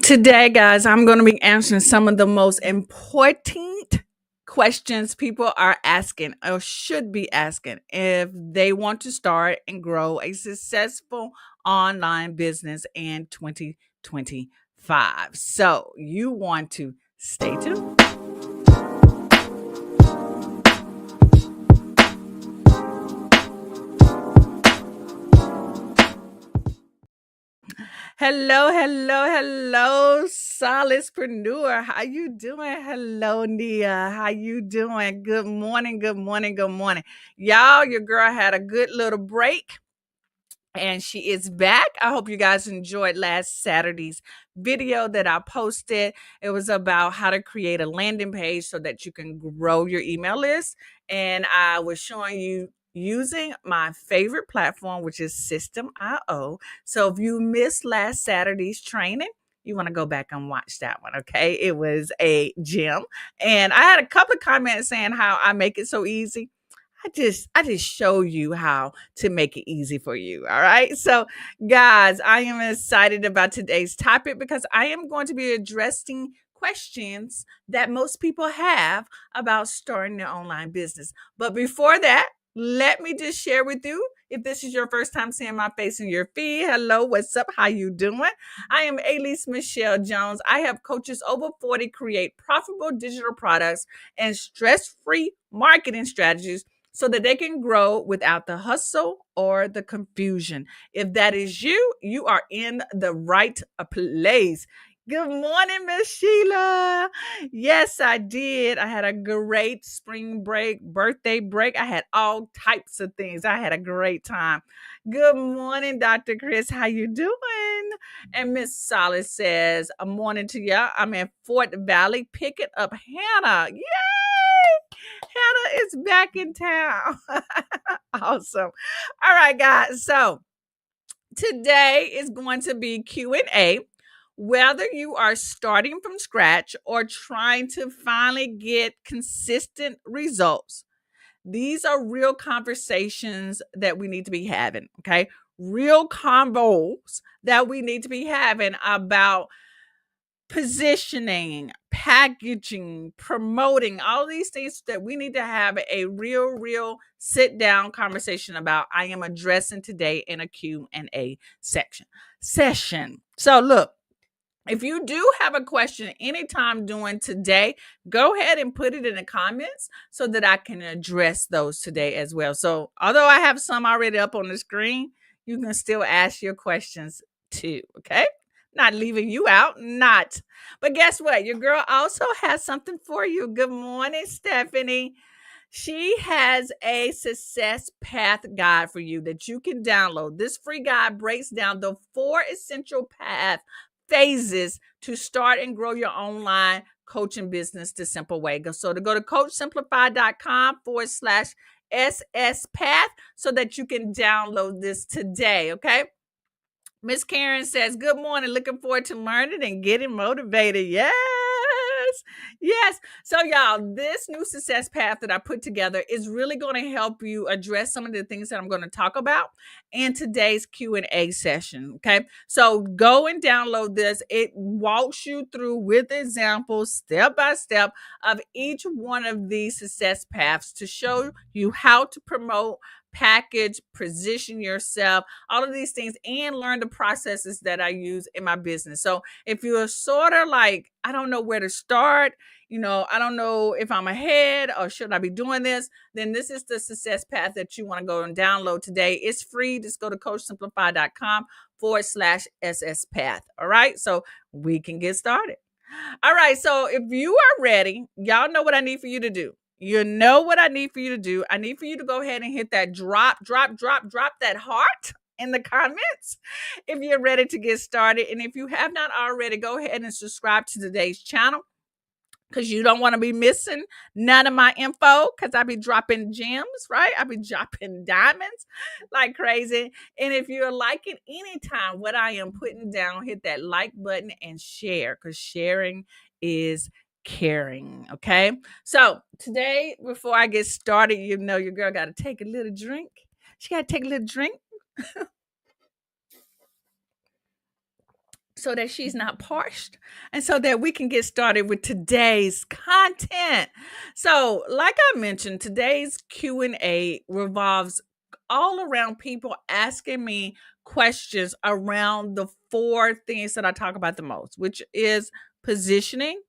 Today, guys, I'm going to be answering some of the most important questions people are asking or should be asking if they want to start and grow a successful online business in 2025. So, you want to stay tuned. Hello, hello, hello, solidpreneur. How you doing? Hello, Nia. How you doing? Good morning, good morning, good morning. Y'all, your girl had a good little break and she is back. I hope you guys enjoyed last Saturday's video that I posted. It was about how to create a landing page so that you can grow your email list. And I was showing you using my favorite platform, which is System.io. So if you missed last Saturday's training, you want to go back and watch that one, okay? It was a gem. And I had a couple of comments saying how I make it so easy. I just show you how to make it easy for you. All right. So, guys, I am excited about today's topic because I am going to be addressing questions that most people have about starting their online business. But before that, let me just share with you. If this is your first time seeing my face in your feed, hello, what's up? How you doing? I am Elise Michelle Jones. I have coaches over 40 create profitable digital products and stress-free marketing strategies so that they can grow without the hustle or the confusion. If that is you, you are in the right place. Good morning, Miss Sheila. Yes, I did. I had a great spring break, birthday break. I had all types of things. I had a great time. Good morning, Dr. Chris. How you doing? And Miss Solid says, a morning to you. I'm in Fort Valley picking up Hannah. Yay! Hannah is back in town. Awesome. All right, guys. So today is going to be Q&A. Whether you are starting from scratch or trying to finally get consistent results, these are real conversations that we need to be having, okay? Real combos that we need to be having about positioning, packaging, promoting, all these things that we need to have a real sit down conversation about. I am addressing today in a Q&A session. So look, if you do have a question anytime during today, go ahead and put it in the comments so that I can address those today as well. So although I have some already up on the screen, you can still ask your questions too, okay? Not leaving you out, not. But guess what? Your girl also has something for you. Good morning, Stephanie. She has a success path guide for you that you can download. This free guide breaks down the 4 essential path phases to start and grow your online coaching business the simple way. So to go to coachsimplify.com/SS path so that you can download this today. Okay. Miss Karen says, good morning. Looking forward to learning and getting motivated. Yes. Yes. So, y'all, this new success path that I put together is really going to help you address some of the things that I'm going to talk about in today's Q&A session. Okay. So go and download this. It walks you through with examples, step by step, of each one of these success paths to show you how to promote, package, position yourself, all of these things, and learn the processes that I use in my business. So if you're sort of like, I don't know where to start, I don't know if I'm ahead or should I be doing this, then this is the success path that you want to go and download today. It's free. Just go to coachsimplify.com/SS path. All right. So we can get started. All right. So if you are ready, y'all know what I need for you to do. You know what I need for you to do. I need for you to go ahead and hit that drop that heart in the comments if you're ready to get started. And if you have not already, go ahead and subscribe to today's channel, because you don't want to be missing none of my info, because I be dropping gems, right? I be dropping diamonds like crazy. And if you're liking anytime what I am putting down, hit that like button and share, because sharing is caring. Okay. So today, before I get started, you know your girl got to take a little drink. She got to take a little drink so that she's not parched, and so that we can get started with today's content. So like I mentioned, today's Q&A revolves all around people asking me questions around the four things that I talk about the most, which is positioning,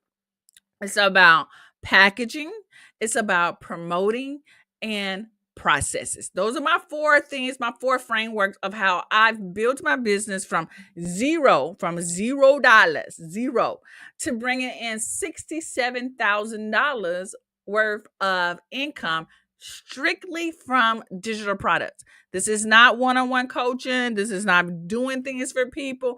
it's about packaging, it's about promoting, and processes. Those are my four things, my four frameworks of how I've built my business from $0, zero, to bringing in $67,000 worth of income strictly from digital products. This is not one-on-one coaching. This is not doing things for people.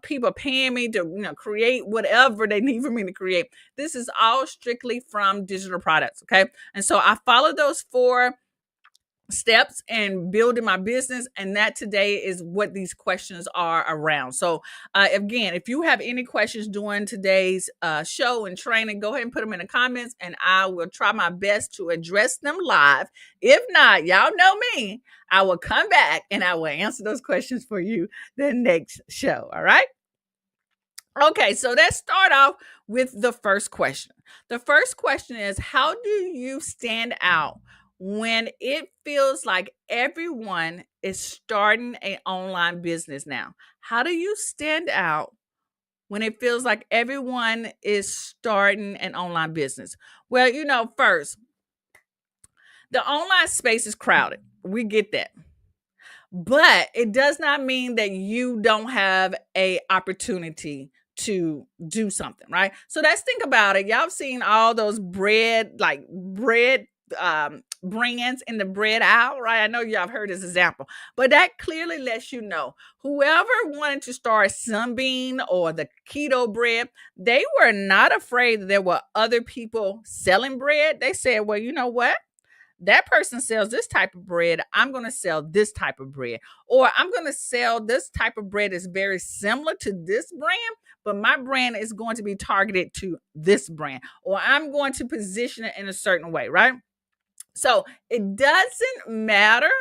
People paying me to create whatever they need for me to create. This is all strictly from digital products. Okay. And so I follow those four steps in building my business, and that today is what these questions are around. So again, if you have any questions during today's show and training, go ahead and put them in the comments, and I will try my best to address them live. If not, y'all know me, I will come back and I will answer those questions for you the next show. All right. Okay, so let's start off with the first question. The first question is, how do you stand out when it feels like everyone is starting an online business now? How do you stand out when it feels like everyone is starting an online business? Well, first, the online space is crowded. We get that. But it does not mean that you don't have a opportunity to do something, right? So let's think about it. Y'all have seen all those bread brands in the bread aisle, right? I know y'all have heard this example, but that clearly lets you know whoever wanted to start Sunbeam or the keto bread, they were not afraid that there were other people selling bread. They said, well, you know what? That person sells this type of bread. I'm going to sell this type of bread. Or I'm going to sell this type of bread that's very similar to this brand, but my brand is going to be targeted to this brand. Or I'm going to position it in a certain way, right? So it doesn't matter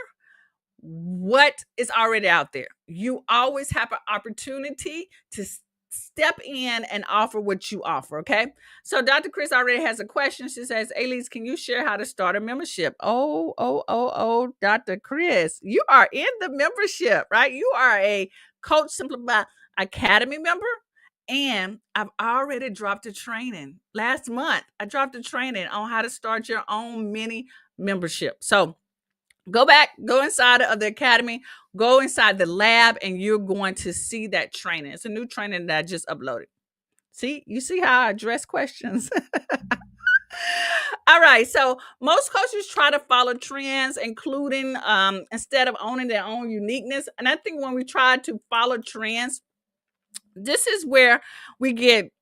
what is already out there. You always have an opportunity to step in and offer what you offer. Okay. So Dr. Chris already has a question. She says, Elise, can you share how to start a membership? Oh, Dr. Chris, you are in the membership, right? You are a Coach Simplify Academy member. And I've already dropped a training last month. I dropped a training on how to start your own mini membership. So go inside of the academy, go inside the lab, and you're going to see that training. It's a new training that I just uploaded. You see how I address questions? All right. So most coaches try to follow trends, including instead of owning their own uniqueness. And I think when we try to follow trends, this is where we get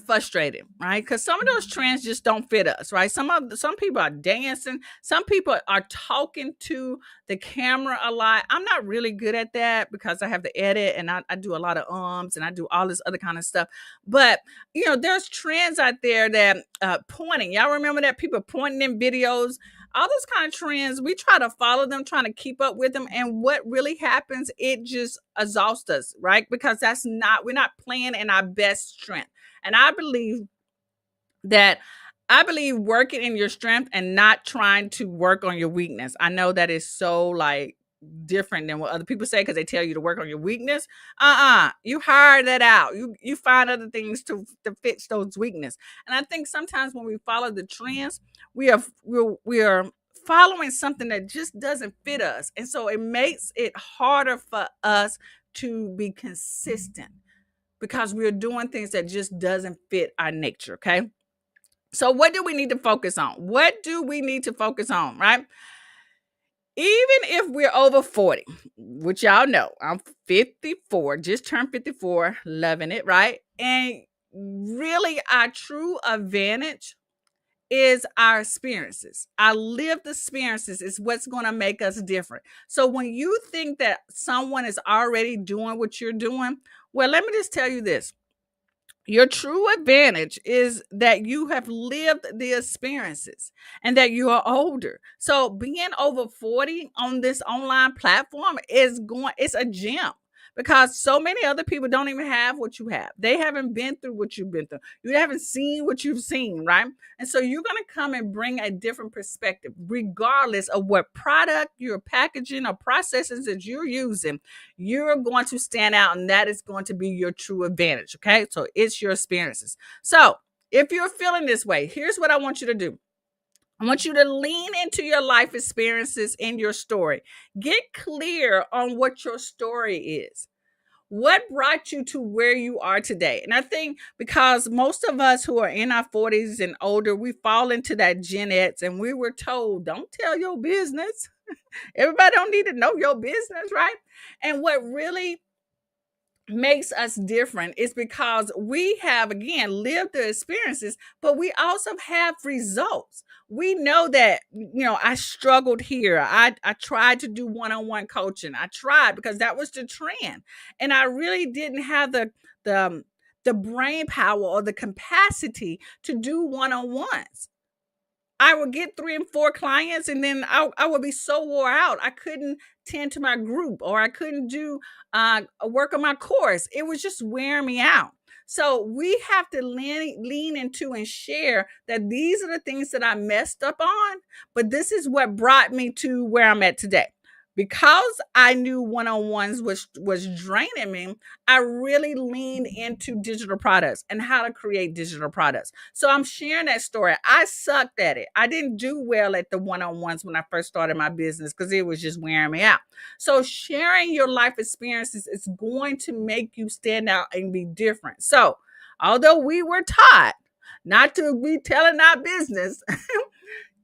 frustrated, right? Because some of those trends just don't fit us, right? Some people are dancing, some people are talking to the camera a lot. I'm not really good at that because I have to edit, and I do a lot of and I do all this other kind of stuff. But there's trends out there that pointing. Y'all remember that people pointing in videos? All those kind of trends, we try to follow them, trying to keep up with them. And what really happens, it just exhausts us, right? Because we're not playing in our best strength. And I believe working in your strength and not trying to work on your weakness. I know that is so different than what other people say, because they tell you to work on your weakness. You hire that out. You find other things to fix those weaknesses. And I think sometimes when we follow the trends, we are following something that just doesn't fit us. And so it makes it harder for us to be consistent, because we're doing things that just doesn't fit our nature. Okay. So what do we need to focus on? Right? Even if we're over 40, which y'all know, I'm 54, just turned 54, loving it, right? And really, our true advantage is our experiences. Our lived experiences is what's going to make us different. So when you think that someone is already doing what you're doing, well, let me just tell you this. Your true advantage is that you have lived the experiences and that you are older. So being over 40 on this online platform it's a gem because so many other people don't even have what you have. They haven't been through what you've been through. You haven't seen what you've seen, right? And so you're going to come and bring a different perspective regardless of what product you're packaging or processes that you're using. You're going to stand out, and that is going to be your true advantage. Okay. So it's your experiences. So if you're feeling this way, here's what I want you to do. I want you to lean into your life experiences in your story. Get clear on what your story is. What brought you to where you are today? And I think because most of us who are in our 40s and older, we fall into that Gen X and we were told, don't tell your business. Everybody don't need to know your business, right? And what really makes us different is because we have again lived the experiences, but we also have results. We know that I struggled here. I tried to do one-on-one coaching. I tried because that was the trend, and I really didn't have the the brain power or the capacity to do one-on-ones. I would get 3 and 4 clients, and then I would be so wore out. I couldn't tend to my group, or I couldn't do work on my course. It was just wearing me out. So we have to lean into and share that these are the things that I messed up on, but this is what brought me to where I'm at today. Because I knew one-on-ones was draining me, I really leaned into digital products and how to create digital products. So I'm sharing that story. I sucked at it. I didn't do well at the one-on-ones when I first started my business because it was just wearing me out. So sharing your life experiences is going to make you stand out and be different. So although we were taught not to be telling our business,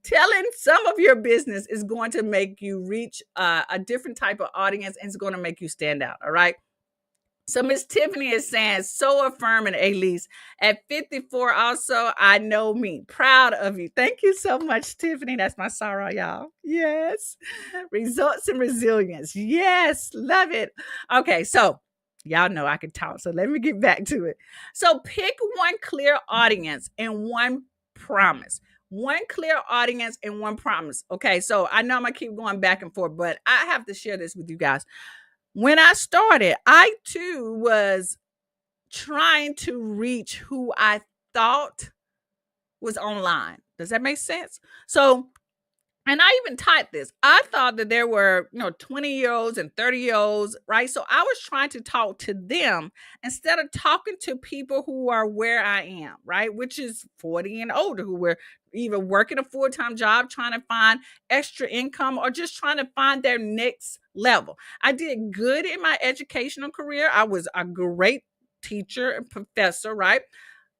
telling some of your business is going to make you reach a different type of audience and it's going to make you stand out. All right. So Miss Tiffany is saying, so affirming, Elise. At 54, also, I know me. Proud of you. Thank you so much, Tiffany. That's my sorrow, y'all. Yes. Results and resilience. Yes. Love it. Okay. So y'all know I can talk. So let me get back to it. So pick one clear audience and one promise. One clear audience and one promise. Okay. So I know I'm going to keep going back and forth, but I have to share this with you guys. When I started, I too was trying to reach who I thought was online. Does that make sense? So, and I even typed this. I thought that there were, 20-year-olds and 30-year-olds, right? So I was trying to talk to them instead of talking to people who are where I am, right? Which is 40 and older, who were either working a full-time job, trying to find extra income, or just trying to find their next level. I did good in my educational career. I was a great teacher and professor, right?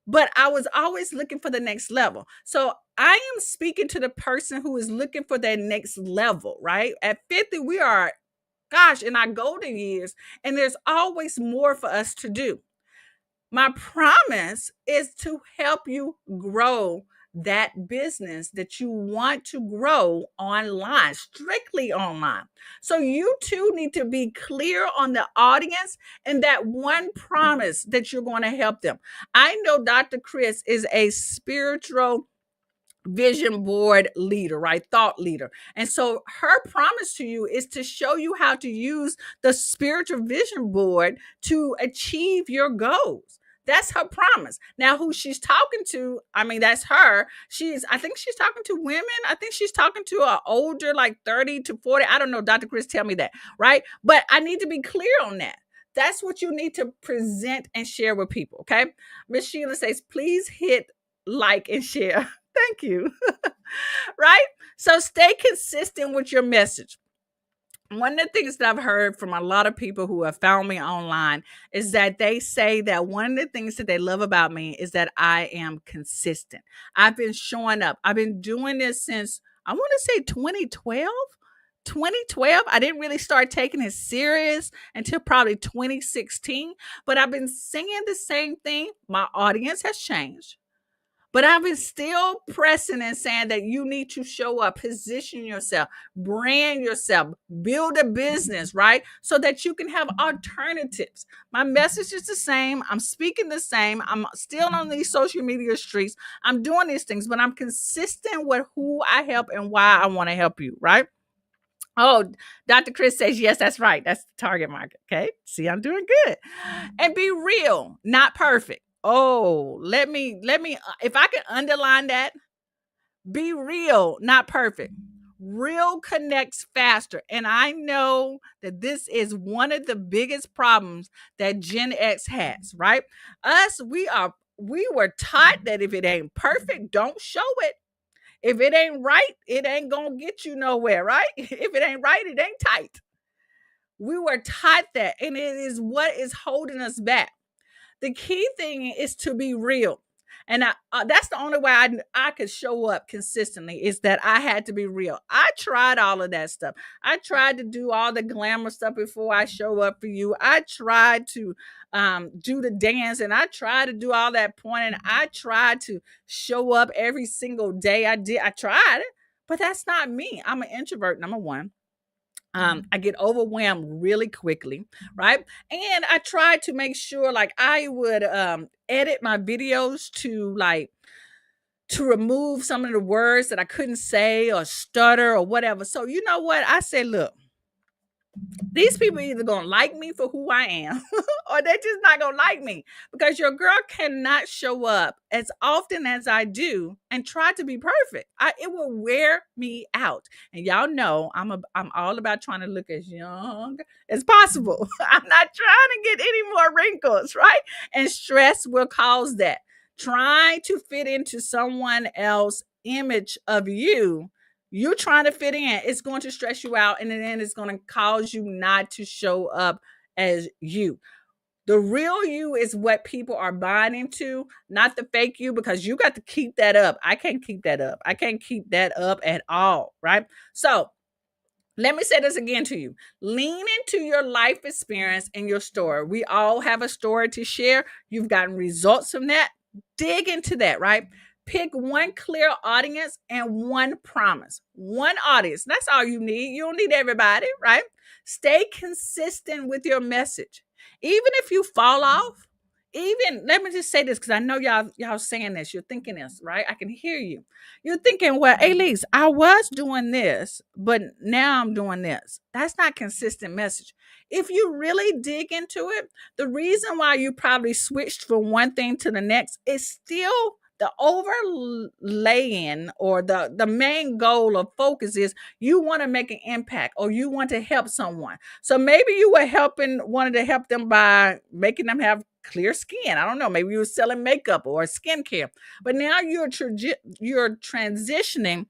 But I was always looking for the next level. So I am speaking to the person who is looking for their next level, right? At 50, we are, gosh, in our golden years, and there's always more for us to do. My promise is to help you grow that business that you want to grow online, strictly online. So you too need to be clear on the audience and that one promise that you're going to help them. I know Dr. Chris is a spiritual vision board leader, right? Thought leader. And so her promise to you is to show you how to use the spiritual vision board to achieve your goals. That's her promise. Now, who she's talking to, I mean, that's her. I think she's talking to women. I think she's talking to an older, like 30 to 40. I don't know. Dr. Chris, tell me that, right? But I need to be clear on that. That's what you need to present and share with people, okay? Miss Sheila says, please hit like and share. Thank you. Right? So stay consistent with your message. One of the things that I've heard from a lot of people who have found me online is that they say that one of the things that they love about me is that I am consistent. I've been showing up. I've been doing this since I want to say 2012. 2012. I didn't really start taking it serious until probably 2016, but I've been saying the same thing. My audience has changed. But I've been still pressing and saying that you need to show up, position yourself, brand yourself, build a business, right? So that you can have alternatives. My message is the same. I'm speaking the same. I'm still on these social media streets. I'm doing these things, but I'm consistent with who I help and why I want to help you, right? Oh, Dr. Chris says, yes, that's right. That's the target market. Okay. See, I'm doing good. And be real, not perfect. Oh, if I can underline that, be real, not perfect. Real connects faster. And I know that this is one of the biggest problems that Gen X has, right? We were taught that if it ain't perfect, don't show it. If it ain't right, it ain't gonna get you nowhere, right? If it ain't right, it ain't tight. We were taught that, and it is what is holding us back. The key thing is to be real. And that's the only way I could show up consistently is that I had to be real. I tried all of that stuff. I tried to do all the glamour stuff before I show up for you. I tried to do the dance and I tried to do all that pointing. I tried to show up every single day. I tried it, but that's not me. I'm an introvert, number one. I get overwhelmed really quickly, right? And I try to make sure like I would edit my videos to remove some of the words that I couldn't say or stutter or whatever. So you know what? I say, look, these people either gonna like me for who I am or they're just not gonna like me because your girl cannot show up as often as I do and try to be perfect. It will wear me out. And y'all know I'm all about trying to look as young as possible. I'm not trying to get any more wrinkles, right? And stress will cause that. Trying to fit into someone else's image of you trying to fit in, it's going to stress you out and then it's going to cause you not to show up as you. The real you is what people are buying into, not the fake you, because you got to keep that up. I can't keep that up. I can't keep that up at all, right? So let me say this again to you. Lean into your life experience and your story. We all have a story to share. You've gotten results from that. Dig into that, right? Pick one clear audience and one promise. One audience. That's all you need. You don't need everybody, right? Stay consistent with your message. Even if you fall off, even let me just say this because I know y'all saying this. You're thinking this, right? I can hear you. You're thinking, well, Elise, I was doing this, but now I'm doing this. That's not consistent message. If you really dig into it, the reason why you probably switched from one thing to the next is still the overlaying or the main goal of focus is you want to make an impact or you want to help someone. So maybe you were wanted to help them by making them have clear skin. I don't know. Maybe you were selling makeup or skincare, but now you're transitioning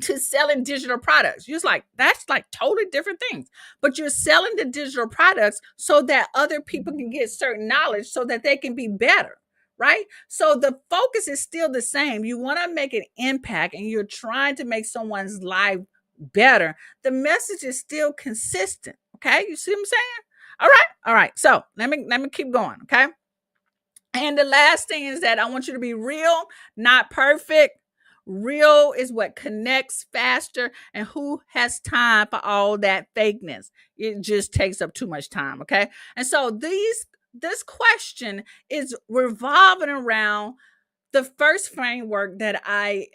to selling digital products. You're like, that's like totally different things. But you're selling the digital products so that other people can get certain knowledge so that they can be better. Right? So the focus is still the same. You want to make an impact and you're trying to make someone's life better. The message is still consistent. Okay. You see what I'm saying? All right. All right. So let me keep going. Okay. And the last thing is that I want you to be real, not perfect. Real is what connects faster. And who has time for all that fakeness? It just takes up too much time. Okay. And so this question is revolving around the first framework that I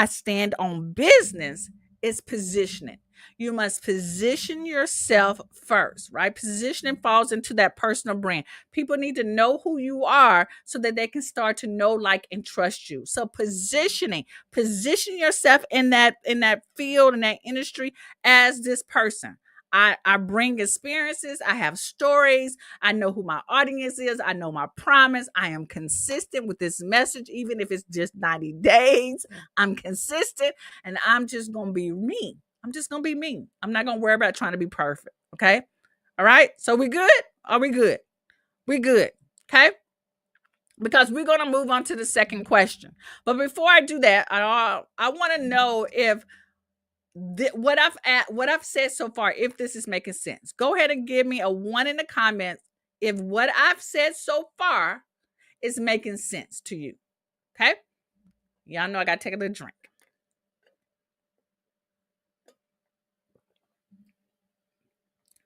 stand on business is positioning. You must position yourself first, right? Positioning falls into that personal brand. People need to know who you are so that they can start to know, like, and trust you. So position yourself in that field, in that industry as this person. I bring experiences. I have stories. I know who my audience is. I know my promise. I am consistent with this message, even if it's just 90 days. I'm consistent and I'm just going to be me. I'm just going to be me. I'm not going to worry about trying to be perfect. Okay. All right. So we good? Are we good? We good. Okay. Because we're going to move on to the second question. But before I do that, I want to know if what I've said so far, if this is making sense. Go ahead and give me a 1 in the comments if what I've said so far is making sense to you. Okay? Y'all know I gotta take a little drink.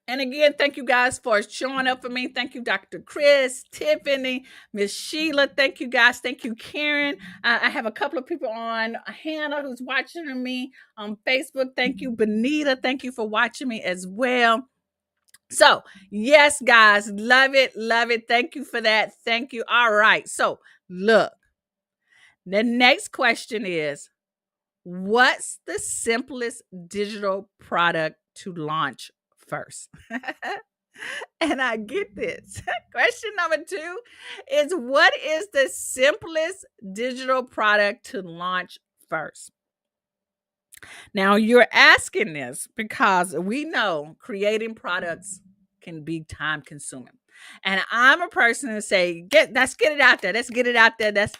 And again, thank you guys for showing up for me. Thank you, Dr. Chris, Tiffany, Miss Sheila. Thank you guys. Thank you, Karen. I have a couple of people on. Hannah, who's watching me on Facebook. Thank you, Benita. Thank you for watching me as well. So, yes, guys, love it. Love it. Thank you for that. Thank you. All right. So, look, the next question is, what's the simplest digital product to launch first? And I get this. Question number 2 is, what is the simplest digital product to launch first? Now, you're asking this because we know creating products can be time consuming. And I'm a person who say, let's get it out there. Let's get it out there. That's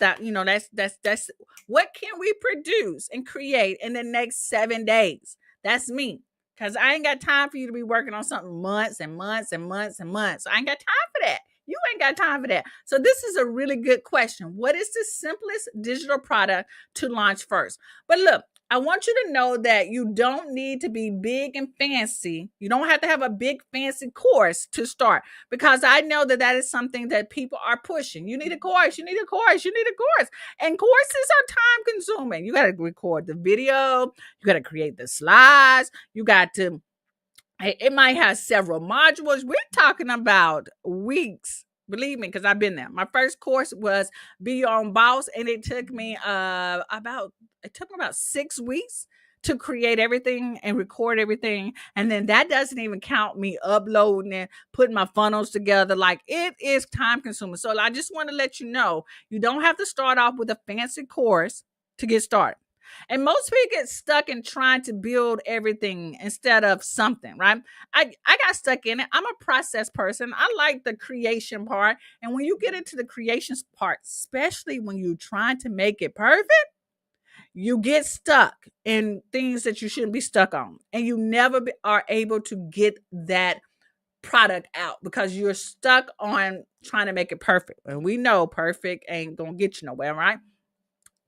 what can we produce and create in the next 7 days? That's me. Because I ain't got time for you to be working on something months and months and months and months. I ain't got time for that. You ain't got time for that. So this is a really good question. What is the simplest digital product to launch first? But look, I want you to know that you don't need to be big and fancy. You don't have to have a big fancy course to start, because I know that that is something that people are pushing. You need a course, you need a course, you need a course. And courses are time consuming. You got to record the video, you got to create the slides, you got to, it might have several modules. We're talking about weeks. Believe me, because I've been there. My first course was Be Your Own Boss, and it took me about 6 weeks to create everything and record everything. And then that doesn't even count me uploading and putting my funnels together. Like, it is time consuming. So I just want to let you know, you don't have to start off with a fancy course to get started. And most people get stuck in trying to build everything instead of something, right? I got stuck in it. I'm a process person. I like the creation part. And when you get into the creation part, especially when you're trying to make it perfect, you get stuck in things that you shouldn't be stuck on. And you never are able to get that product out because you're stuck on trying to make it perfect. And we know perfect ain't going to get you nowhere, right?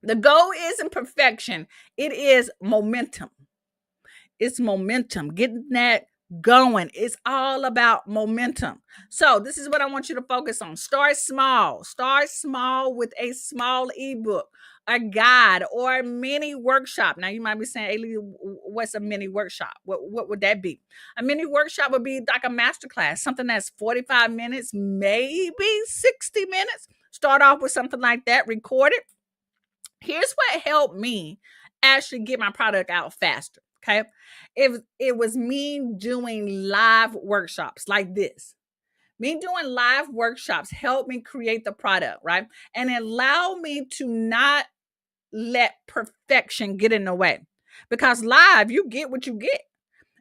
The goal isn't perfection. It is momentum. It's momentum, getting that going. It's all about momentum. So this is what I want you to focus on. Start small. Start small with a small ebook, a guide, or a mini workshop. Now you might be saying, Ailey, what's a mini workshop? What would that be? A mini workshop would be like a masterclass, something that's 45 minutes, maybe 60 minutes. Start off with something like that, record it. Here's what helped me actually get my product out faster. Okay. It was me doing live workshops like this. Me doing live workshops helped me create the product, right? And it allowed me to not let perfection get in the way. Because live, you get what you get.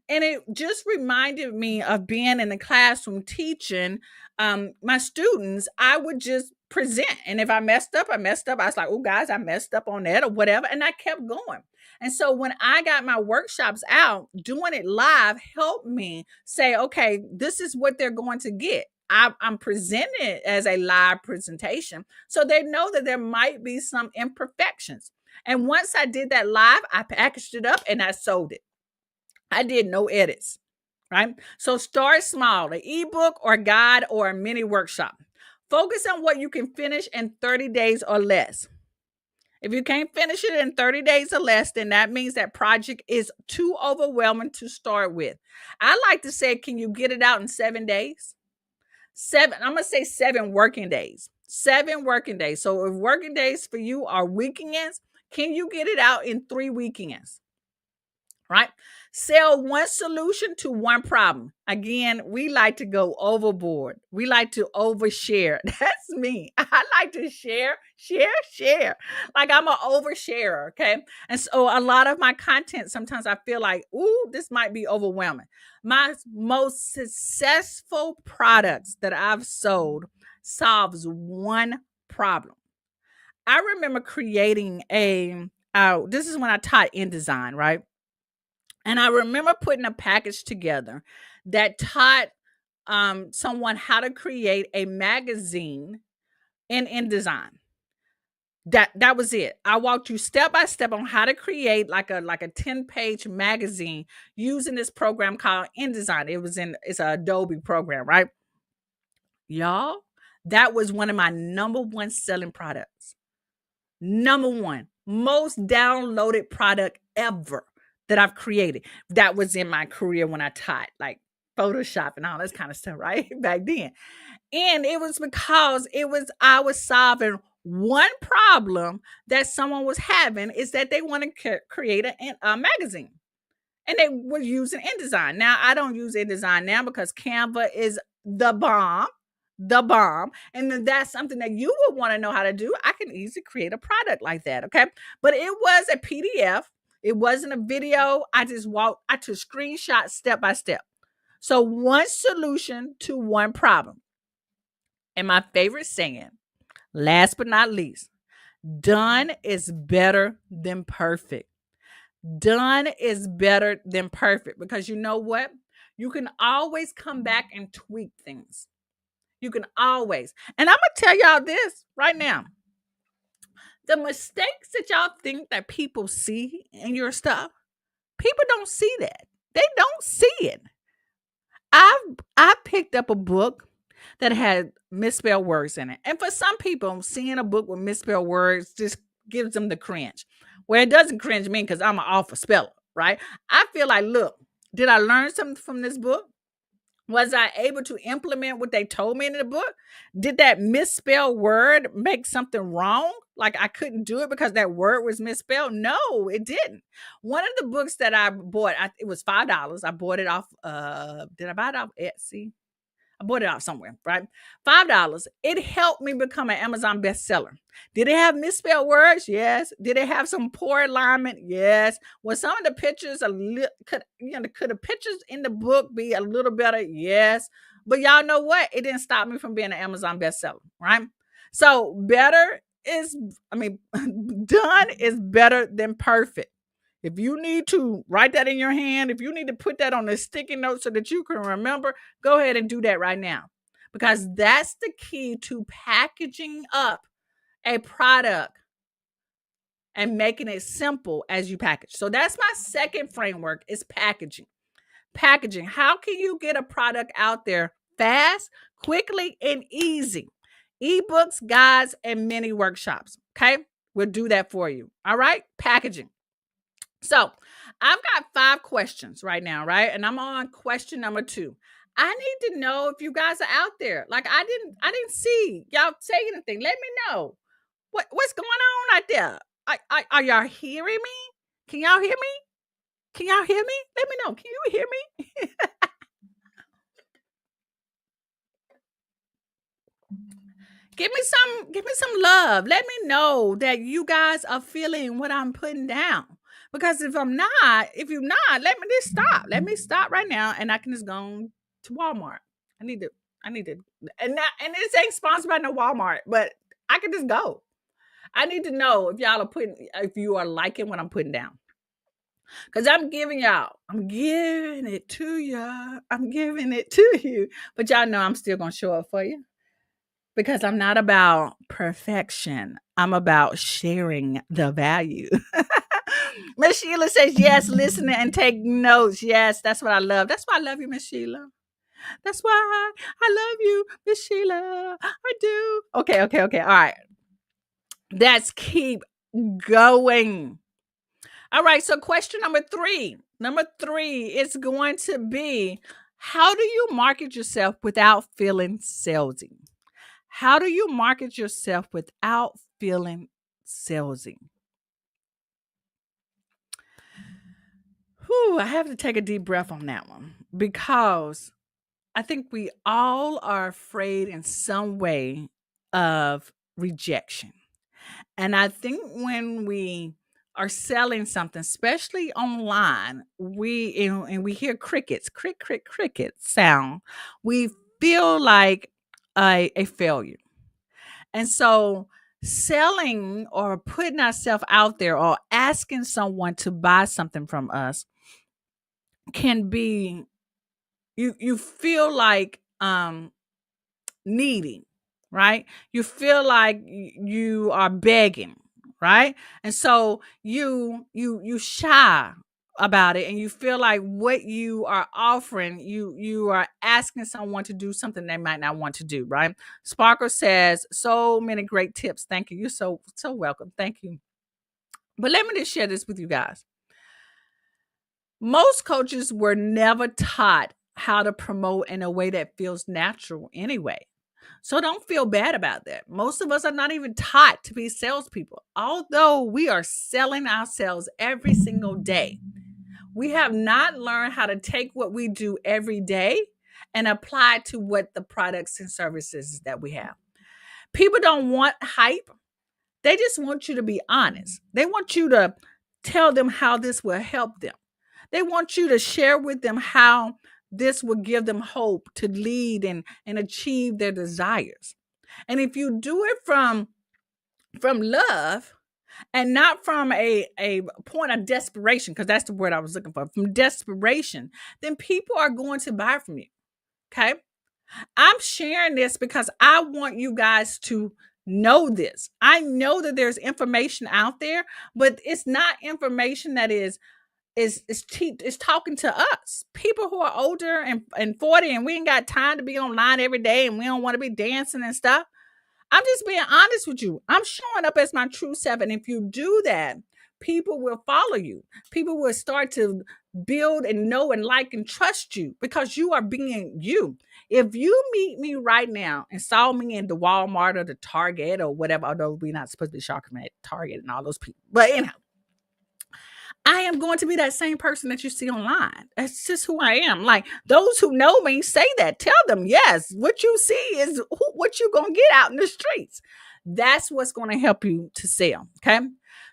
And it just reminded me of being in the classroom teaching my students. I would just present. And if I messed up, I messed up. I was like, oh, guys, I messed up on that or whatever. And I kept going. And so when I got my workshops out, doing it live helped me say, okay, this is what they're going to get. I'm presenting it as a live presentation. So they know that there might be some imperfections. And once I did that live, I packaged it up and I sold it. I did no edits, right? So start small, an ebook or guide or a mini workshop. Focus on what you can finish in 30 days or less. If you can't finish it in 30 days or less, then that means that project is too overwhelming to start with. I like to say, can you get it out in 7 days? I'm going to say 7 working days. 7 working days. So if working days for you are weekends, can you get it out in 3 weekends? Right? Sell one solution to one problem. Again, we like to go overboard. We like to overshare. That's me. I like to share. Like I'm an oversharer, okay? And so a lot of my content, sometimes I feel like, ooh, this might be overwhelming. My most successful products that I've sold solves one problem. I remember creating this is when I taught InDesign, right? And I remember putting a package together that taught someone how to create a magazine in InDesign. That was it. I walked you step by step on how to create like a 10-page magazine using this program called InDesign. It's an Adobe program, right? Y'all, that was one of my number one selling products. Number one, most downloaded product ever that I've created. That was in my career when I taught like Photoshop and all this kind of stuff, right? Back then. And it was because I was solving one problem that someone was having is that they want to create a magazine. And they were using InDesign. Now I don't use InDesign now because Canva is the bomb, the bomb. And then that's something that you would want to know how to do. I can easily create a product like that. Okay. But it was a PDF. It wasn't a video. I took screenshots step by step. So one solution to one problem. And my favorite saying, last but not least, done is better than perfect. Done is better than perfect because you know what? You can always come back and tweak things. You can always. And I'm going to tell y'all this right now. The mistakes that y'all think that people see in your stuff, people don't see that. They don't see it. I picked up a book that had misspelled words in it. And for some people, seeing a book with misspelled words just gives them the cringe. Well, it doesn't cringe me because I'm an awful speller, right? I feel like, look, did I learn something from this book? Was I able to implement what they told me in the book? Did that misspelled word make something wrong? Like I couldn't do it because that word was misspelled? No, it didn't. One of the books that I bought, it was $5. I bought it off, did I buy it off Etsy? I bought it off somewhere, right? $5. It helped me become an Amazon bestseller. Did it have misspelled words? Yes. Did it have some poor alignment? Yes. Was some of the pictures could the pictures in the book be a little better? Yes. But y'all know what? It didn't stop me from being an Amazon bestseller, right? So done is better than perfect. If you need to write that in your hand, if you need to put that on a sticky note so that you can remember, go ahead and do that right now. Because that's the key to packaging up a product and making it simple as you package. So that's my second framework is packaging. Packaging. How can you get a product out there fast, quickly, and easy? Ebooks, guides, and mini workshops. Okay? We'll do that for you. All right? Packaging. So I've got 5 questions right now, right? And I'm on question number 2. I need to know if you guys are out there. Like I didn't see y'all say anything. Let me know. What's going on out there? Are y'all hearing me? Can y'all hear me? Can y'all hear me? Let me know. Can you hear me? Give me some love. Let me know that you guys are feeling what I'm putting down. Because if you're not, let me just stop. Let me stop right now and I can just go to Walmart. I need to and this ain't sponsored by no Walmart, but I can just go. I need to know if you are liking what I'm putting down. Because I'm giving it to y'all. I'm giving it to you. But y'all know I'm still gonna show up for you. Because I'm not about perfection. I'm about sharing the value. Miss Sheila says, yes, listening and take notes. Yes, that's what I love. That's why I love you, Miss Sheila. That's why I love you, Miss Sheila. I do. Okay. All right. Let's keep going. All right. So, question number 3. Number 3 is going to be, how do you market yourself without feeling salesy? How do you market yourself without feeling salesy? Whew, I have to take a deep breath on that one because I think we all are afraid in some way of rejection. And I think when we are selling something, especially online, and we hear crickets, cricket sound, we feel like a failure. And so selling or putting ourselves out there or asking someone to buy something from us can be, you feel like needing, right? You feel like you are begging, right? And so you shy about it, and you feel like what you are offering, you are asking someone to do something they might not want to do, right? Sparkle says so many great tips. Thank you. You're so welcome. Thank you. But let me just share this with you guys. Most coaches were never taught how to promote in a way that feels natural anyway. So don't feel bad about that. Most of us are not even taught to be salespeople. Although we are selling ourselves every single day, we have not learned how to take what we do every day and apply to what the products and services that we have. People don't want hype. They just want you to be honest. They want you to tell them how this will help them. They want you to share with them how this will give them hope to lead and achieve their desires. And if you do it from love and not from a point of desperation, because that's the word I was looking for, from desperation, then people are going to buy from you. Okay. I'm sharing this because I want you guys to know this. I know that there's information out there, but it's not information that is cheap. It's talking to us, people who are older and 40, and we ain't got time to be online every day, and we don't want to be dancing and stuff. I'm just being honest with you. I'm showing up as my true self. And if you do that, people will follow you. People will start to build and know and like and trust you because you are being you. If you meet me right now and saw me in the Walmart or the Target or whatever, although we're not supposed to be shopping at Target and all those people. But anyhow, I am going to be that same person that you see online. That's just who I am. Like those who know me say that. Tell them, yes, what you see is what you're going to get out in the streets. That's what's going to help you to sell. Okay.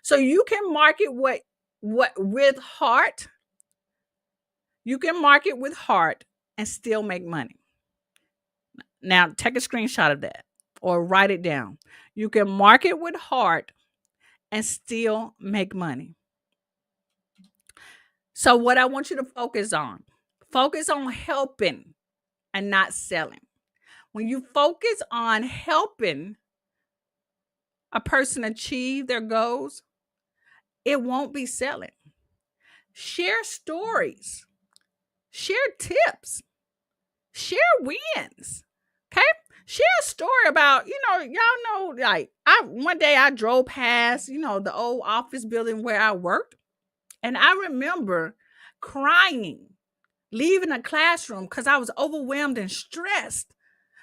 So you can market what with heart. You can market with heart and still make money. Now take a screenshot of that or write it down. You can market with heart and still make money. So what I want you to focus on helping and not selling. When you focus on helping a person achieve their goals, it won't be selling. Share stories, share tips, share wins. Okay? Share a story about, y'all know, like one day I drove past, the old office building where I worked, and I remember crying leaving a classroom because I was overwhelmed and stressed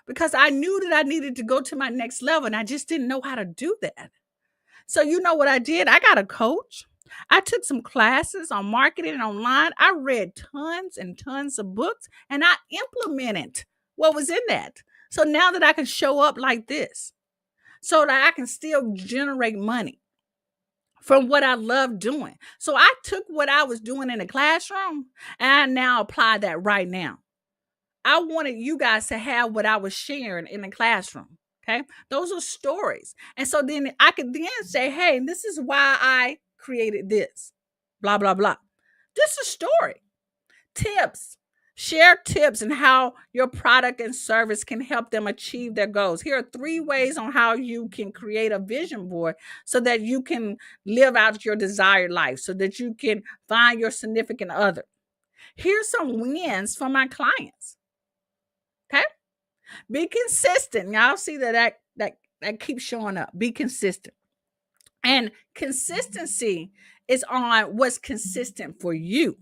because I knew that I needed to go to my next level and I just didn't know how to do that. So, you know what I did? I got a coach. I took some classes on marketing and online. I read tons and tons of books and I implemented what was in that. So now that I can show up like this, so that I can still generate money from what I love doing. So I took what I was doing in the classroom and I now apply that right now. I wanted you guys to have what I was sharing in the classroom. Okay. Those are stories. And so then I could then say, hey, this is why I created this. Blah, blah, blah. This is a story. Tips. Share tips and how your product and service can help them achieve their goals. Here are 3 ways on how you can create a vision board so that you can live out your desired life, so that you can find your significant other. Here's some wins for my clients. Okay. Be consistent. Y'all see that keeps showing up. Be consistent. And consistency is on what's consistent for you,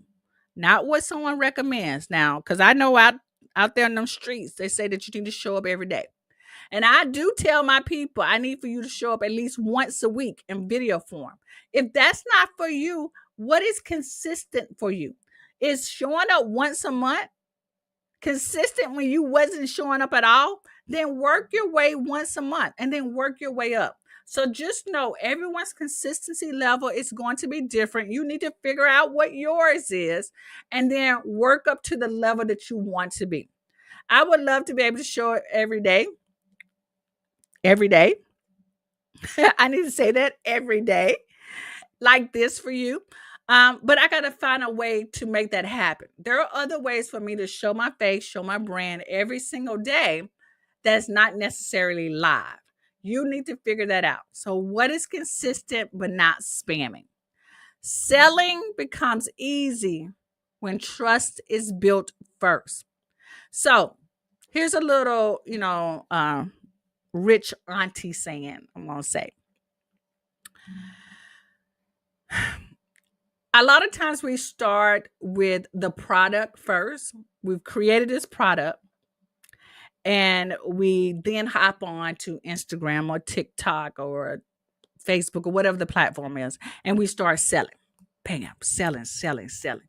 not what someone recommends. Now, because I know out there in them streets, they say that you need to show up every day. And I do tell my people, I need for you to show up at least once a week in video form. If that's not for you, what is consistent for you? Is showing up once a month consistent when you wasn't showing up at all? Then work your way once a month and then work your way up. So just know everyone's consistency level is going to be different. You need to figure out what yours is and then work up to the level that you want to be. I would love to be able to show it every day. Every day. I need to say that every day like this for you. But I gotta find a way to make that happen. There are other ways for me to show my face, show my brand every single day that's not necessarily live. You need to figure that out. So, what is consistent but not spamming? Selling becomes easy when trust is built first. So, here's a little, rich auntie saying, I'm going to say. A lot of times we start with the product first. We've created this product and we then hop on to Instagram or TikTok or Facebook or whatever the platform is, and we start selling. Bam, selling, selling, selling.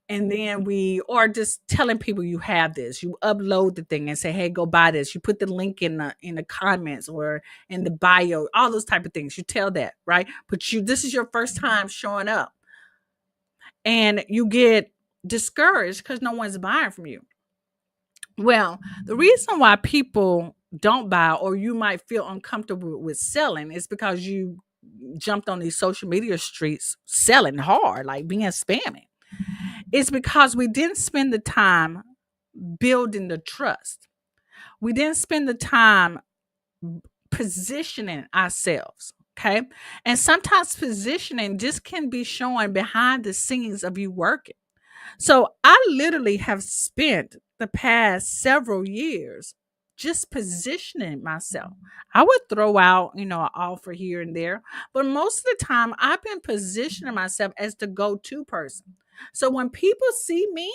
And then we are just telling people you have this. You upload the thing and say, "Hey, go buy this." You put the link in the comments or in the bio, all those type of things. You tell that, right? But this is your first time showing up, and you get discouraged because no one's buying from you. Well, the reason why people don't buy or you might feel uncomfortable with selling is because you jumped on these social media streets selling hard, like being spammy. It's because we didn't spend the time building the trust. We didn't spend the time positioning ourselves. Okay. And sometimes positioning just can be showing behind the scenes of you working. So I literally have spent the past several years just positioning myself. I would throw out, an offer here and there, but most of the time I've been positioning myself as the go-to person. So when people see me,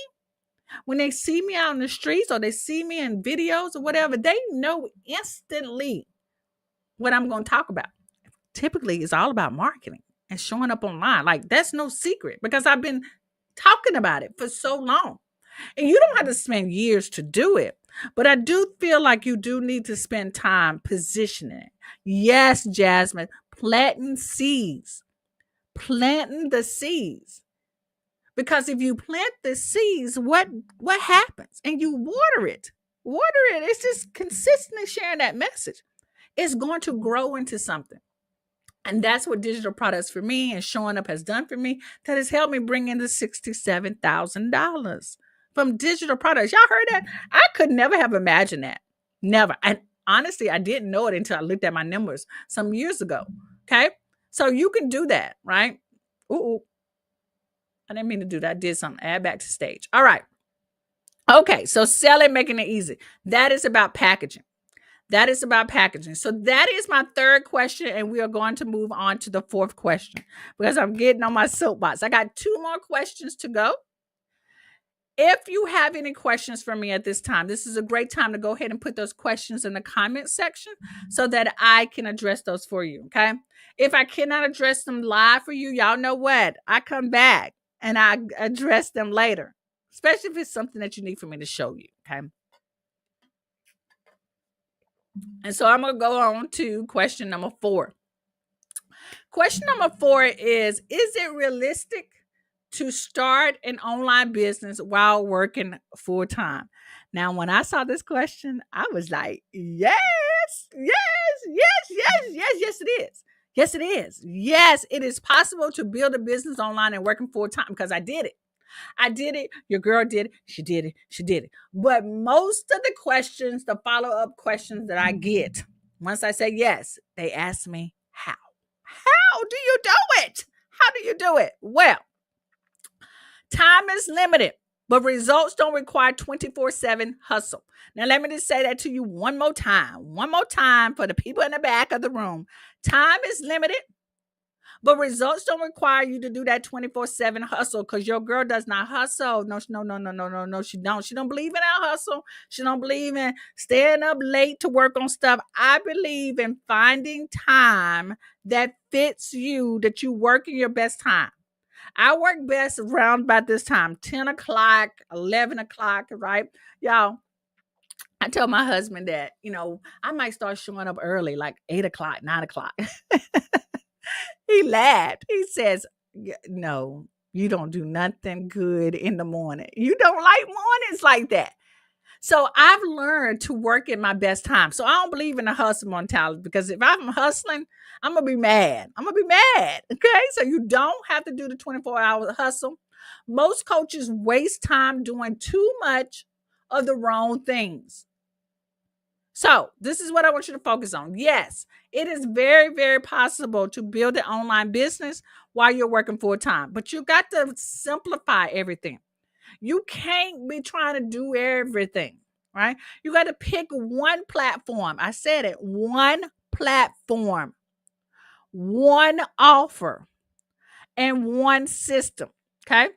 when they see me out in the streets or they see me in videos or whatever, they know instantly what I'm going to talk about. Typically, it's all about marketing and showing up online. Like that's no secret because I've been talking about it for so long. And you don't have to spend years to do it. But I do feel like you do need to spend time positioning it. Yes, Jasmine, planting seeds, planting the seeds. Because if you plant the seeds, what happens? And you water it. Water it. It's just consistently sharing that message. It's going to grow into something. And that's what digital products for me and showing up has done for me. That has helped me bring in the $67,000 from digital products. Y'all heard that? I could never have imagined that. Never. And honestly, I didn't know it until I looked at my numbers some years ago. Okay. So you can do that, right? Ooh. I didn't mean to do that. I did something. Add back to stage. All right. Okay. So selling, making it easy. That is about packaging. That is about packaging. So that is my third question, and we are going to move on to the fourth question because I'm getting on my soapbox. I got 2 more questions to go. If you have any questions for me at this time, this is a great time to go ahead and put those questions in the comment section so that I can address those for you, okay? If I cannot address them live for you, y'all know what? I come back and I address them later, especially if it's something that you need for me to show you, okay? And so I'm going to go on to question number 4. Question number 4 is it realistic to start an online business while working full time? Now, when I saw this question, I was like, yes, it is. Yes, it is. Yes, it is possible to build a business online and working full time because I did it. I did it. Your girl did it. She did it. She did it. But most of the questions, the follow-up questions that I get, once I say yes, they ask me how. How do you do it? How do you do it? Well, time is limited, but results don't require 24/7 hustle. Now, let me just say that to you one more time. One more time for the people in the back of the room. Time is limited, but results don't require you to do that 24/7 hustle because your girl does not hustle. No, no, she don't. She don't believe in our hustle. She don't believe in staying up late to work on stuff. I believe in finding time that fits you, that you work in your best time. I work best around about this time, 10 o'clock, 11 o'clock, right? Y'all, I tell my husband that, I might start showing up early, like 8 o'clock, 9 o'clock. He laughed. He says, no, you don't do nothing good in the morning. You don't like mornings like that. So I've learned to work at my best time. So I don't believe in the hustle mentality, because if I'm hustling, I'm gonna be mad. I'm gonna be mad. Okay. So you don't have to do the 24-hour hustle. Most coaches waste time doing too much of the wrong things. So this is what I want you to focus on. Yes, it is very, very possible to build an online business while you're working full time, but you got to simplify everything. You can't be trying to do everything, right? You got to pick one platform. I said it, one platform, one offer, and one system. Okay.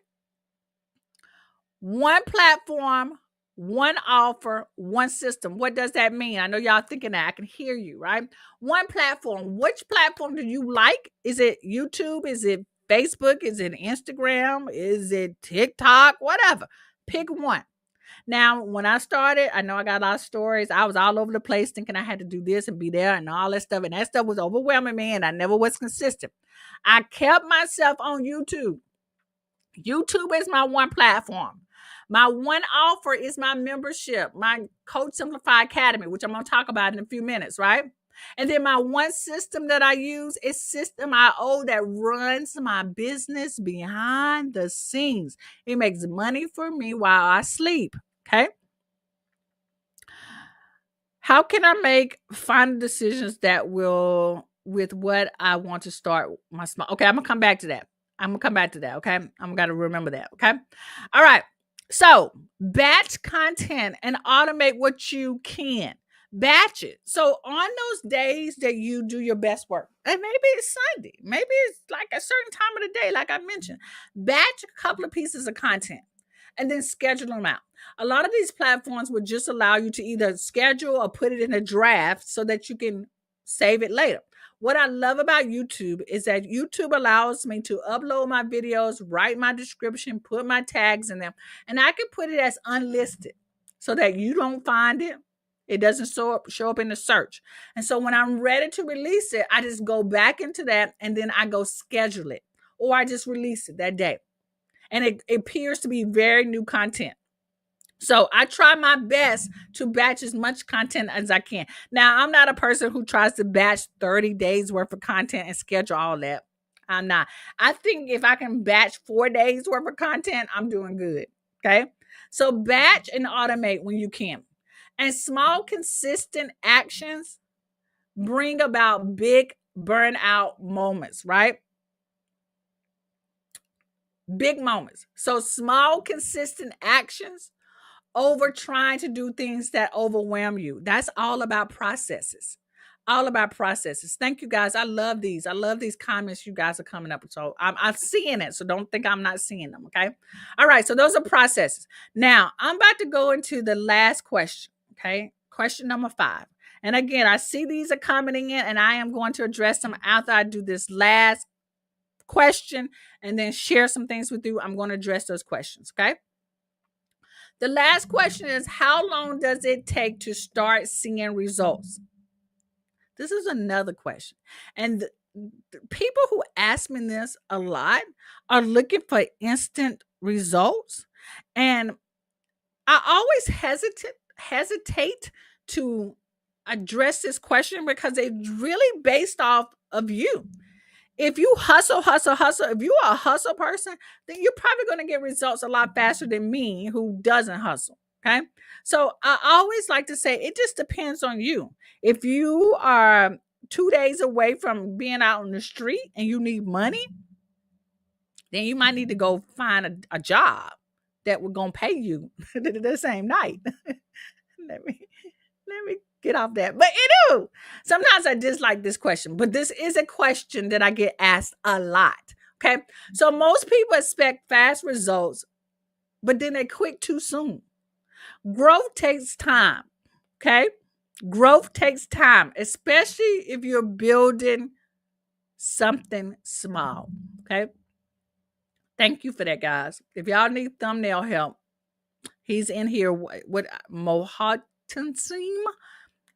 One platform, one offer, one system. What does that mean? I know y'all thinking that. I can hear you, right? One platform. Which platform do you like? Is it YouTube? Is it Facebook? Is it Instagram? Is it TikTok? Whatever. Pick one. Now, when I started, I know I got a lot of stories. I was all over the place thinking I had to do this and be there and all that stuff. And that stuff was overwhelming me, and I never was consistent. I kept myself on YouTube. YouTube is my one platform. My one offer is my membership, my Coach Simplify Academy, which I'm going to talk about in a few minutes, right? And then my one system that I use is System IO, that runs my business behind the scenes. It makes money for me while I sleep. Okay. How can I make final decisions that will with what I want to start my small? Okay, I'm gonna come back to that. I'm gonna come back to that. Okay, I'm gonna remember that. Okay, all right. So batch content and automate what you can. Batch it. So on those days that you do your best work, and maybe it's Sunday, maybe it's like a certain time of the day, like I mentioned, batch a couple of pieces of content and then schedule them out. A lot of these platforms would just allow you to either schedule or put it in a draft so that you can save it later. What I love about YouTube is that YouTube allows me to upload my videos, write my description, put my tags in them, and I can put it as unlisted so that you don't find it. It doesn't show up in the search. And so when I'm ready to release it, I just go back into that and then I go schedule it, or I just release it that day. And it appears to be very new content. So I try my best to batch as much content as I can. Now, I'm not a person who tries to batch 30 days worth of content and schedule all that. I'm not. I think if I can batch 4 days worth of content, I'm doing good. Okay. So batch and automate when you can. And small, consistent actions bring about big burnout moments, right? Big moments. So small, consistent actions over trying to do things that overwhelm you. That's all about processes. All about processes. Thank you guys. I love these. I love these comments you guys are coming up with. So I'm seeing it. So don't think I'm not seeing them. Okay. All right. So those are processes. Now I'm about to go into the last question. Okay. Question number 5. And again, I see these are commenting in, and I am going to address them after I do this last question and then share some things with you. I'm going to address those questions. Okay. The last question is, how long does it take to start seeing results? This is another question. And the people who ask me this a lot are looking for instant results. And I always hesitate to address this question because it's really based off of you. If you hustle, if you are a hustle person, then you're probably going to get results a lot faster than me who doesn't hustle. Okay. So I always like to say it just depends on you. If you are 2 days away from being out on the street and you need money, then you might need to go find a job that we're going to pay you the same night. let me let me get off that. But anyway, sometimes I dislike this question, but this is a question that I get asked a lot. Okay. So most people expect fast results, but then they quit too soon. Growth takes time. Okay. Growth takes time, especially if you're building something small. Okay. Thank you for that, guys. If y'all need thumbnail help, he's in here with Mohatansim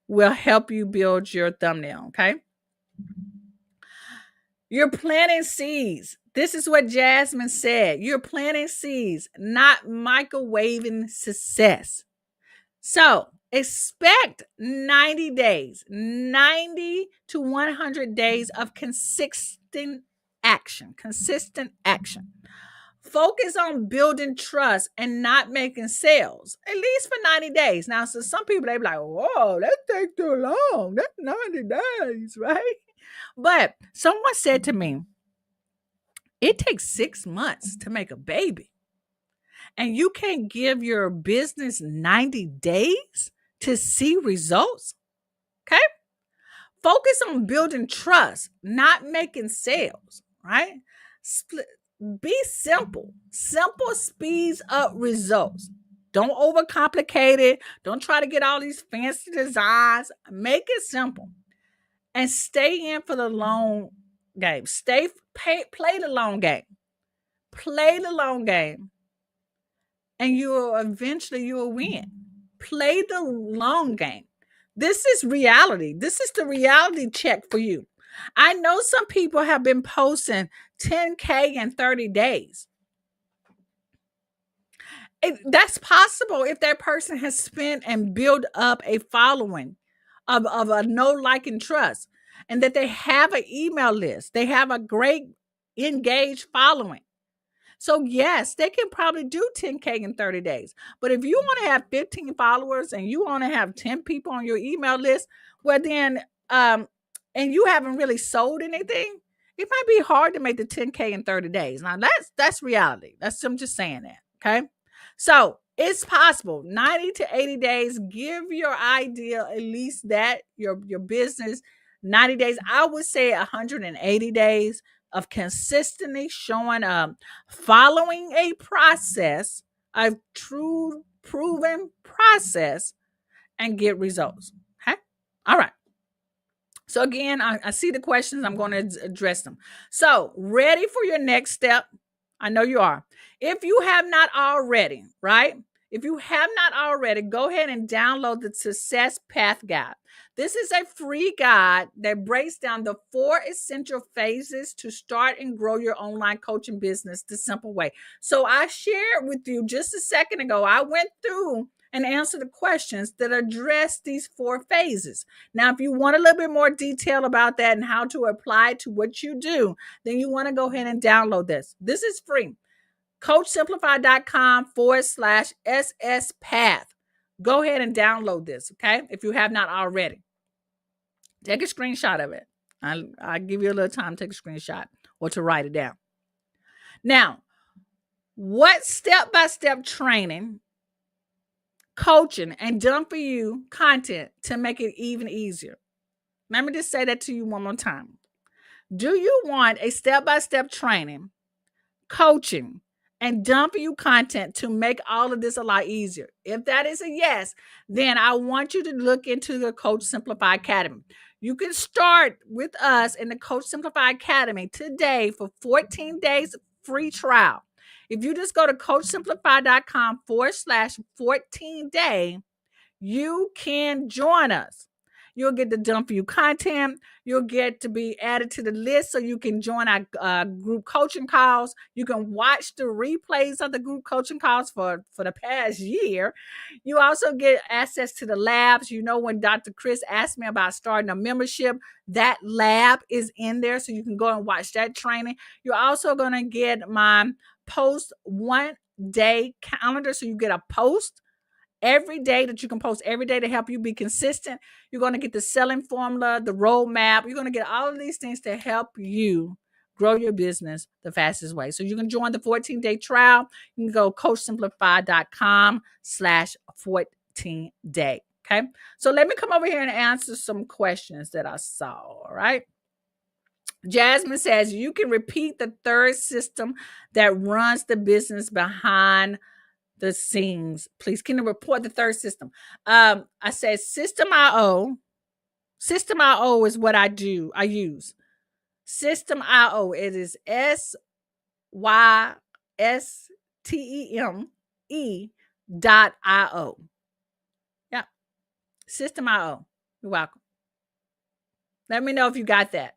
will help you build your thumbnail. Okay. You're planting seeds. This is what Jasmine said. You're planting seeds, not microwaving success. So expect 90 days, 90 to 100 days of consistent action, Focus on building trust and not making sales, at least for 90 days. Now, so some people, they be like, whoa, that takes too long. That's 90 days, right? But someone said to me, it takes 6 months to make a baby. And you can't give your business 90 days to see results. Okay. Focus on building trust, not making sales, right? Be simple. Simple speeds up results. Don't overcomplicate it. Don't try to get all these fancy designs. Make it simple and stay in for the long game. Play the long game. Play the long game, and you'll win. Play the long game. This is reality. This is the reality check for you. I know some people have been posting 10K in 30 days. That's possible if that person has spent and built up a following of a know, like, and trust, and that they have an email list. They have a great engaged following. So yes, they can probably do 10K in 30 days. But if you want to have 15 followers and you want to have 10 people on your email list, well then, and you haven't really sold anything, it might be hard to make the 10K in 30 days. Now that's reality. I'm just saying that. Okay. So it's possible. 90 to 80 days. Give your idea at least that your business 90 days. I would say 180 days of consistently showing up, following a process, a true proven process, and get results. Okay. All right. So again, I see the questions. I'm going to address them. So ready for your next step? I know you are. If you have not already, right? If you have not already, go ahead and download the Success Path Guide. This is a free guide that breaks down the 4 essential phases to start and grow your online coaching business the simple way. So I shared with you just a second ago, I went through and answered the questions that address these 4 phases. Now, if you want a little bit more detail about that and how to apply it to what you do, then you want to go ahead and download this. This is free. CoachSimplify.com/SS Path. Go ahead and download this, okay? If you have not already. Take a screenshot of it. I'll give you a little time to take a screenshot or to write it down. Now, what step-by-step training, coaching, and done for you content to make it even easier? Let me just say that to you one more time. Do you want a step-by-step training, coaching, and done for you content to make all of this a lot easier? If that is a yes, then I want you to look into the Coach Simplify Academy. You can start with us in the Coach Simplify Academy today for 14 days free trial. If you just go to CoachSimplify.com/14 day, you can join us. You'll get the done for you content. You'll get to be added to the list so you can join our group coaching calls. You can watch the replays of the group coaching calls for the past year. You also get access to the labs. You know, when Dr. Chris asked me about starting a membership, that lab is in there, so you can go and watch that training. You're also going to get my post 1-day calendar, so you get a post every day that you can post every day to help you be consistent. You're going to get the selling formula, the roadmap. You're going to get all of these things to help you grow your business the fastest way. So you can join the 14-day trial. You can go CoachSimplify.com/14day. Okay. So let me come over here and answer some questions that I saw. All right. Jasmine says, you can repeat the third system that runs the business behind the scenes, please. Can you report the third system? I said System.io. System.io is what I use. System.io. It is SYSTEME.io. Yeah. System.io. You're welcome. Let me know if you got that.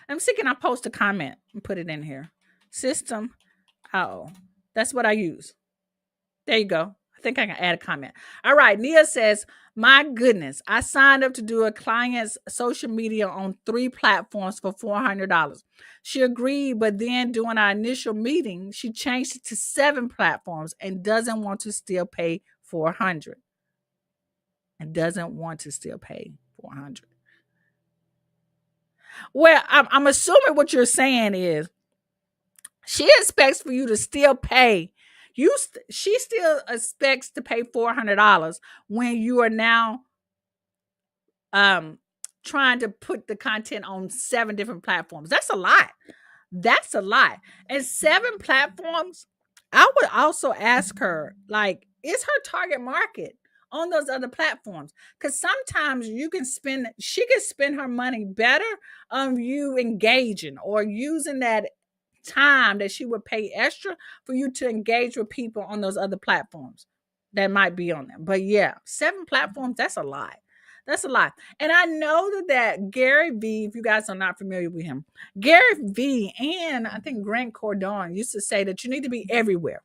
I'm thinking I'll post a comment and put it in here. System.io. That's what I use. There you go. think I can add a comment. All right. Nia says, my goodness, I signed up to do a client's social media on 3 platforms for $400. She agreed, but then during our initial meeting, she changed it to 7 platforms and doesn't want to still pay 400 and doesn't want to still pay 400. Well, I'm assuming what you're saying is she expects for you to still pay. She still expects to pay $400 when you are now um trying to put the content on 7 different platforms. That's a lot. That's a lot. And 7 platforms, I would also ask her, like, is her target market on those other platforms? Because sometimes she can spend her money better on you engaging or using that time that she would pay extra for you to engage with people on those other platforms that might be on them. But yeah, 7 platforms, that's a lot. That's a lot. And I know that Gary V, if you guys are not familiar with him, Gary V and I think Grant Cardone used to say that you need to be everywhere.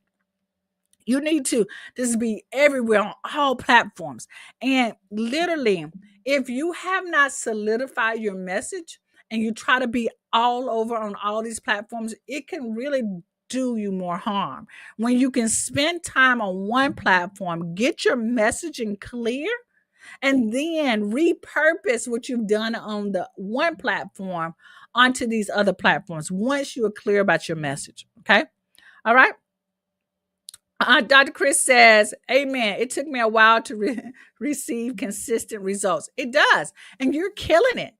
You need to just be everywhere on all platforms. And literally, if you have not solidified your message and you try to be all over on all these platforms, it can really do you more harm. When you can spend time on one platform, get your messaging clear, and then repurpose what you've done on the one platform onto these other platforms once you are clear about your message. Okay. All right. Dr. Chris says, amen. It took me a while to receive consistent results. It does. And you're killing it,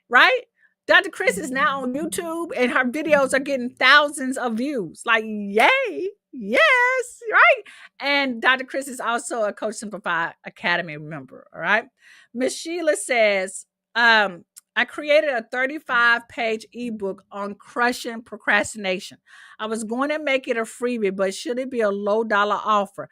right? Dr. Chris is now on YouTube and her videos are getting thousands of views. Like, yay. Yes, right. And Dr. Chris is also a Coach Simplify Academy member. All right. Miss Sheila says, I created a 35-page ebook on crushing procrastination. I was going to make it a freebie, but should it be a low dollar offer?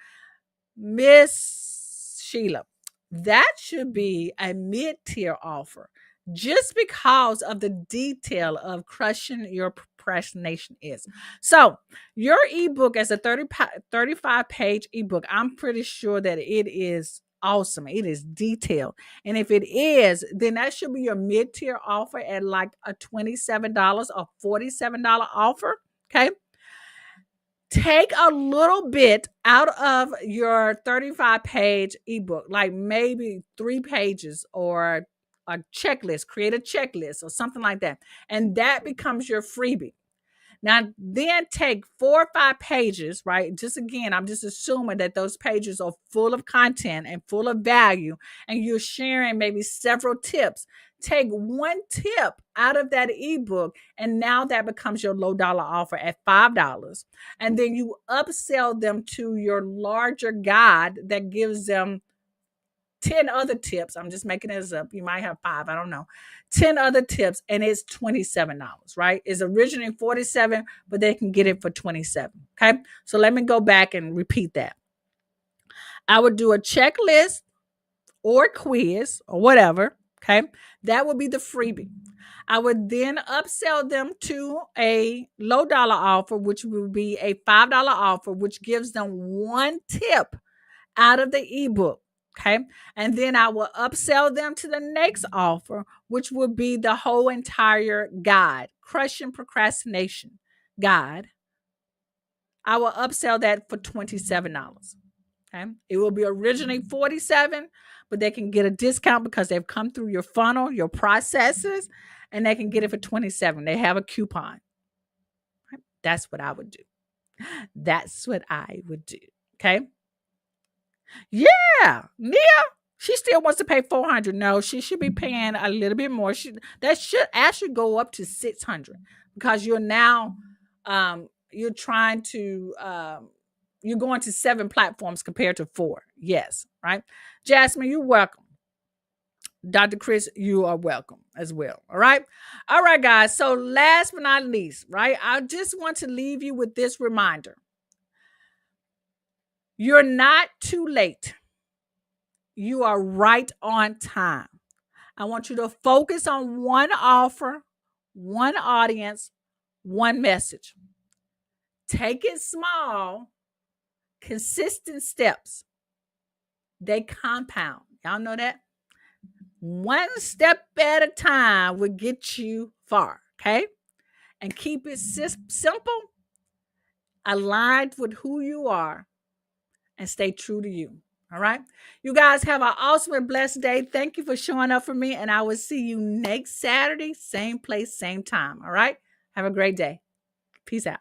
Miss Sheila, that should be a mid-tier offer just because of the detail of crushing your procrastination is. So your ebook as a 35-page ebook, I'm pretty sure that it is awesome. It is detailed. And if it is, then that should be your mid-tier offer at like a $27 or $47 offer. Okay. Take a little bit out of your 35-page ebook, like maybe 3 pages or a checklist, create a checklist or something like that. And that becomes your freebie. Now, then take 4 or 5 pages, right? Just again, I'm just assuming that those pages are full of content and full of value, and you're sharing maybe several tips. Take 1 tip out of that ebook, and now that becomes your low dollar offer at $5. And then you upsell them to your larger guide that gives them 10 other tips. I'm just making this up. You might have 5. I don't know. 10 other tips, and it's $27, right? It's originally $47, but they can get it for $27. Okay. So let me go back and repeat that. I would do a checklist or a quiz or whatever. Okay. That would be the freebie. I would then upsell them to a low dollar offer, which would be a $5 offer, which gives them 1 tip out of the ebook. Okay. And then I will upsell them to the next offer, which would be the whole entire guide, Crushing Procrastination Guide. I will upsell that for $27. Okay. It will be originally $47, but they can get a discount because they've come through your funnel, your processes, and they can get it for $27. They have a coupon. Right? That's what I would do. That's what I would do. Okay. Yeah, Nia, she still wants to pay $400. No, she should be paying a little bit more. That should actually go up to $600 because you're now you're trying to you're going to 7 platforms compared to 4. Yes, right. Jasmine, you're welcome. Dr. Chris, you are welcome as well. All right. All right, guys. So last but not least, right, I just want to leave you with this reminder. You're not too late. You are right on time. I want you to focus on one offer, one audience, one message. Take it small, consistent steps. they compound. Y'all know that? One step at a time will get you far, okay? And keep it simple, aligned with who you are, and stay true to you. All right. You guys have an awesome and blessed day. Thank you for showing up for me. And I will see you next Saturday, same place, same time. All right. Have a great day. Peace out.